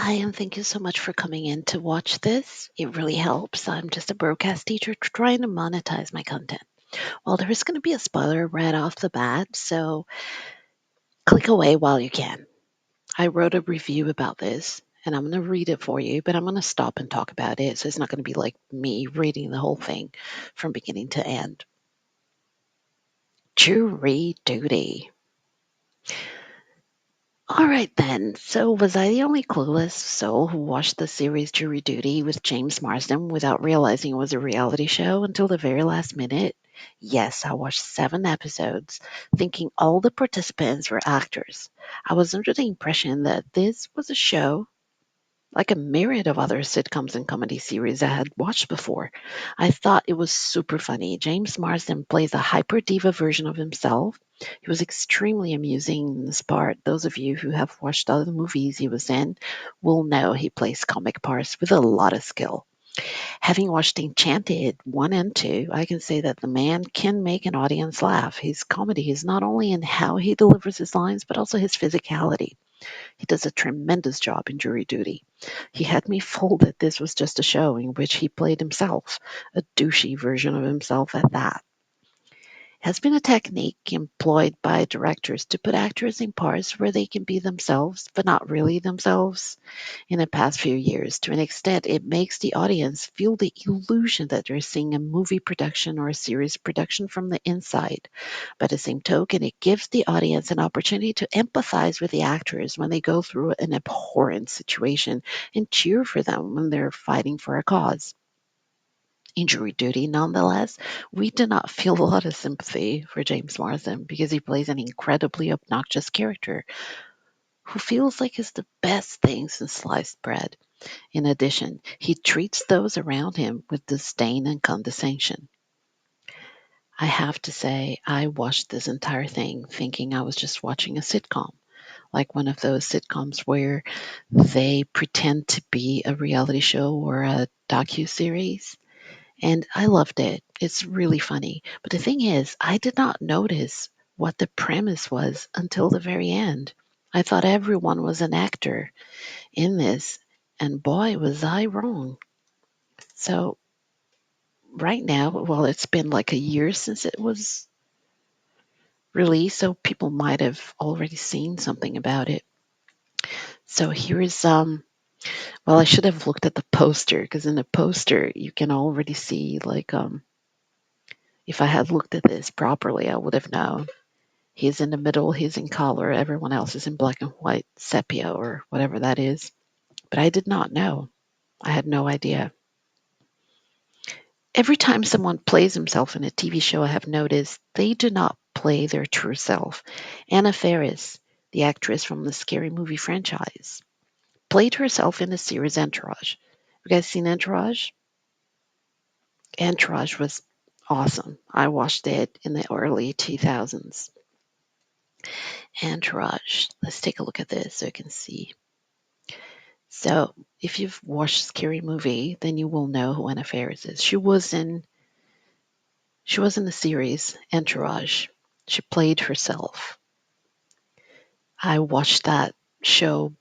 Hi, and thank you so much for coming in to watch this. It really helps. I'm just a broadcast teacher trying to monetize my content. Well, there is going to be a spoiler right off the bat, so click away while you can. I wrote a review about this, and I'm going to read it for you, but I'm going to stop and talk about it, so it's not going to be like me reading the whole thing from beginning to end. Jury duty. All right then. So was I the only clueless soul who watched the series Jury Duty with James Marsden without realizing it was a reality show until the very last minute? Yes, I watched 7 episodes, thinking all the participants were actors. I was under the impression that this was a show like a myriad of other sitcoms and comedy series I had watched before. I thought it was super funny. James Marsden plays a hyper diva version of himself. He was extremely amusing in this part. Those of you who have watched other movies he was in will know he plays comic parts with a lot of skill. Having watched Enchanted 1 and 2, I can say that the man can make an audience laugh. His comedy is not only in how he delivers his lines, but also his physicality. He does a tremendous job in Jury Duty. He had me fooled that this was just a show in which he played himself, a douchey version of himself at that. Has been a technique employed by directors to put actors in parts where they can be themselves, but not really themselves in the past few years. To an extent, it makes the audience feel the illusion that they're seeing a movie production or a series production from the inside. By the same token, it gives the audience an opportunity to empathize with the actors when they go through an abhorrent situation and cheer for them when they're fighting for a cause. In Jury Duty, nonetheless, we do not feel a lot of sympathy for James Marsden because he plays an incredibly obnoxious character who feels like he's the best thing since sliced bread. In addition, he treats those around him with disdain and condescension. I have to say, I watched this entire thing thinking I was just watching a sitcom, like one of those sitcoms where they pretend to be a reality show or a docu-series. And I loved it. It's really funny. But the thing is, I did not notice what the premise was until the very end. I thought everyone was an actor in this, and boy, was I wrong. So, right now, well, it's been like a year since it was released, so people might have already seen something about it. So, here's well, I should have looked at the poster because in the poster you can already see like if I had looked at this properly, I would have known. He's in the middle, he's in color, everyone else is in black and white, sepia or whatever that is. But I did not know. I had no idea. Every time someone plays himself in a TV show, I have noticed they do not play their true self. Anna Faris, the actress from the Scary Movie franchise, played herself in the series Entourage. You guys seen Entourage? Entourage was awesome. I watched it in the early 2000s. Entourage. Let's take a look at this so you can see. So, if you've watched Scary Movie, then you will know who Anna Faris is. She was in the series Entourage. She played herself. I watched that show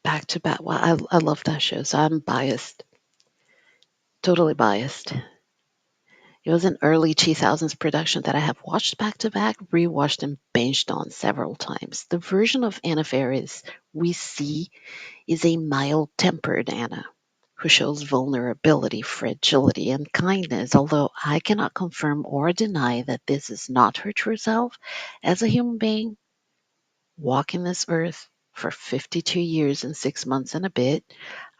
back to back. Well, I love that show, so I'm biased, totally biased. It was an early 2000s production that I have watched back to back, rewatched, and binged on several times. The version of Anna Faris we see is a mild tempered Anna who shows vulnerability, fragility, and kindness, although I cannot confirm or deny that this is not her true self. As a human being, walking this earth for 52 years and 6 months and a bit,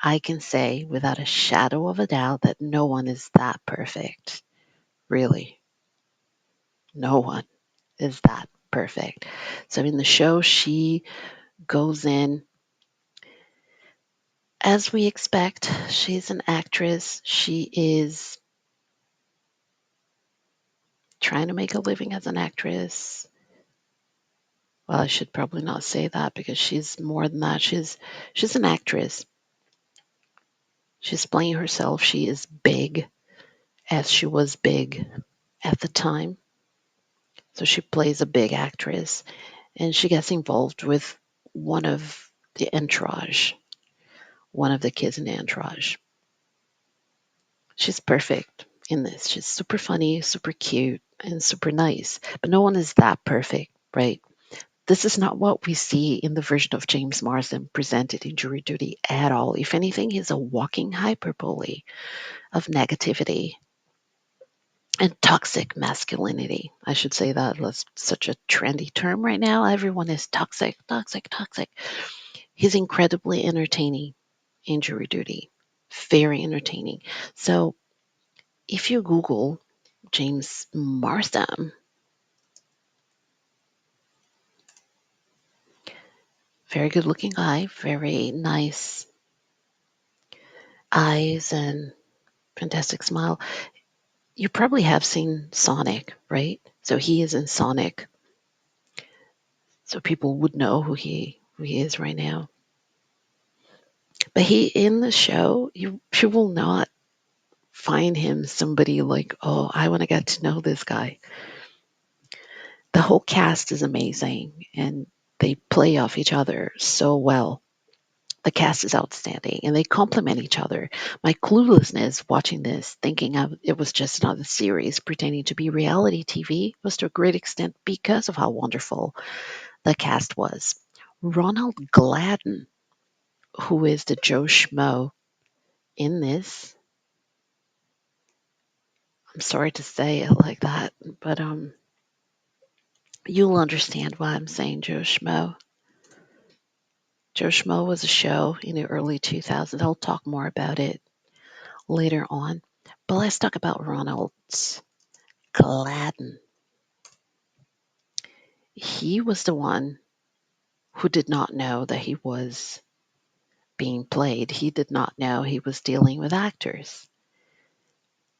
I can say without a shadow of a doubt that no one is that perfect. Really, no one is that perfect. So in the show, she goes in as we expect. She's an actress. She is trying to make a living as an actress. Well, I should probably not say that because she's more than that. She's an actress. She's playing herself. She is big as she was big at the time. So she plays a big actress and she gets involved with one of the entourage. one of the kids in Entourage. She's perfect in this. She's super funny, super cute, and super nice. But no one is that perfect, right? This is not what we see in the version of James Marsden presented in Jury Duty at all. If anything, he's a walking hyperbole of negativity and toxic masculinity. I should say that. That's such a trendy term right now. Everyone is toxic, toxic, toxic. He's incredibly entertaining in Jury Duty. Very entertaining. So if you Google James Marsden, very good looking guy, very nice eyes and fantastic smile. You probably have seen Sonic, right? So he is in Sonic. So people would know who he is right now. But he in the show, you will not find him somebody like, oh, I want to get to know this guy. The whole cast is amazing and they play off each other so well. The cast is outstanding and they complement each other. My cluelessness watching this, thinking it was just another series pretending to be reality TV, was to a great extent because of how wonderful the cast was. Ronald Gladden, who is the Joe Schmo in this, I'm sorry to say it like that, but you'll understand why I'm saying Joe Schmo. Joe Schmo was a show in the early 2000s. I'll talk more about it later on. But let's talk about Ronald Gladden. He was the one who did not know that he was being played. He did not know he was dealing with actors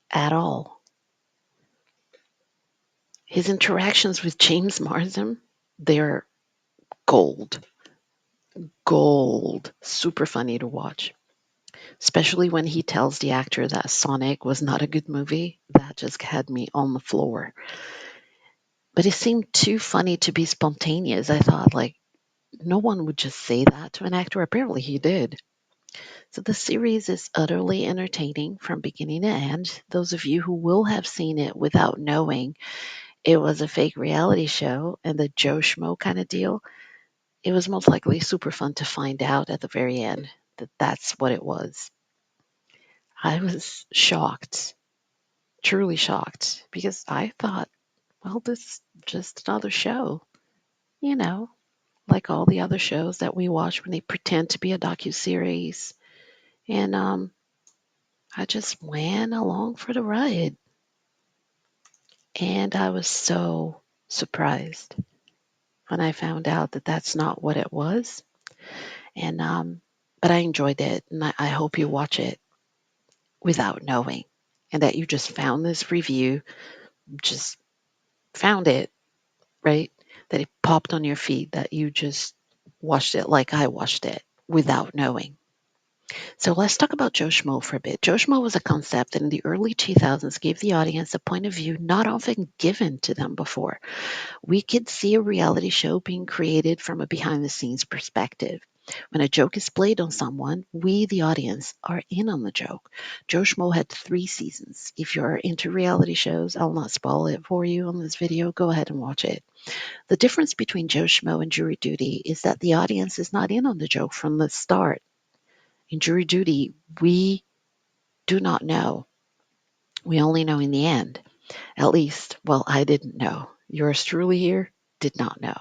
at all. His interactions with James Marsden, they're gold. Gold. Super funny to watch. Especially when he tells the actor that Sonic was not a good movie. That just had me on the floor. But it seemed too funny to be spontaneous. I thought, like, no one would just say that to an actor. Apparently, he did. So the series is utterly entertaining from beginning to end. Those of you who will have seen it without knowing it was a fake reality show and the Joe Schmo kind of deal, it was most likely super fun to find out at the very end that that's what it was. I was shocked, truly shocked, because I thought, well, this is just another show, you know, like all the other shows that we watch when they pretend to be a docu-series. And I just went along for the ride. And I was so surprised when I found out that that's not what it was. And but I enjoyed it, and I hope you watch it without knowing, and that you just found this review, just found it, right? That it popped on your feed, that you just watched it like I watched it without knowing. So let's talk about Joe Schmo for a bit. Joe Schmo was a concept that in the early 2000s gave the audience a point of view not often given to them before. We could see a reality show being created from a behind the scenes perspective. When a joke is played on someone, we, the audience, are in on the joke. Joe Schmo had 3 seasons. If you're into reality shows, I'll not spoil it for you on this video. Go ahead and watch it. The difference between Joe Schmo and Jury Duty is that the audience is not in on the joke from the start. In Jury Duty, we do not know. We only know in the end. At least, well, I didn't know. Yours truly here did not know.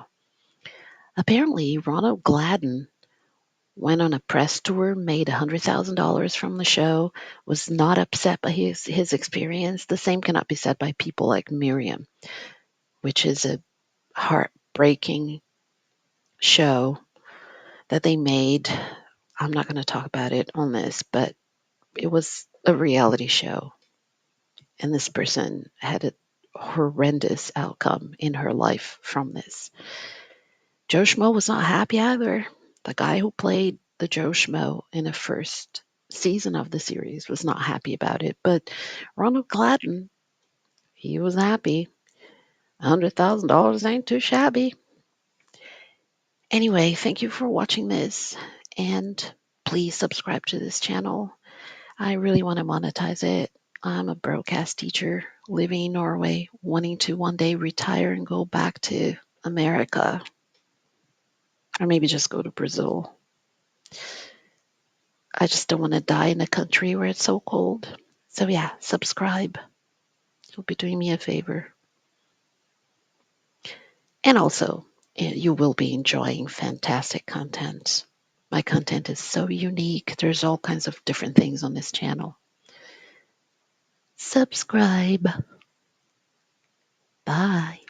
Apparently, Ronald Gladden went on a press tour, made $100,000 from the show, was not upset by his experience. The same cannot be said by people like Miriam, which is a heartbreaking show that they made. I'm not going to talk about it on this, but it was a reality show, and this person had a horrendous outcome in her life from this. Joe Schmo was not happy either. The guy who played the Joe Schmo in the first season of the series was not happy about it. But Ronald Gladden, he was happy. $100,000 ain't too shabby. Anyway, thank you for watching this. And please subscribe to this channel. I really want to monetize it. I'm a broadcast teacher living in Norway, wanting to one day retire and go back to America, or maybe just go to Brazil. I just don't want to die in a country where it's so cold. So, yeah, subscribe. You'll be doing me a favor. And also, you will be enjoying fantastic content. My content is so unique. There's all kinds of different things on this channel. Subscribe. Bye.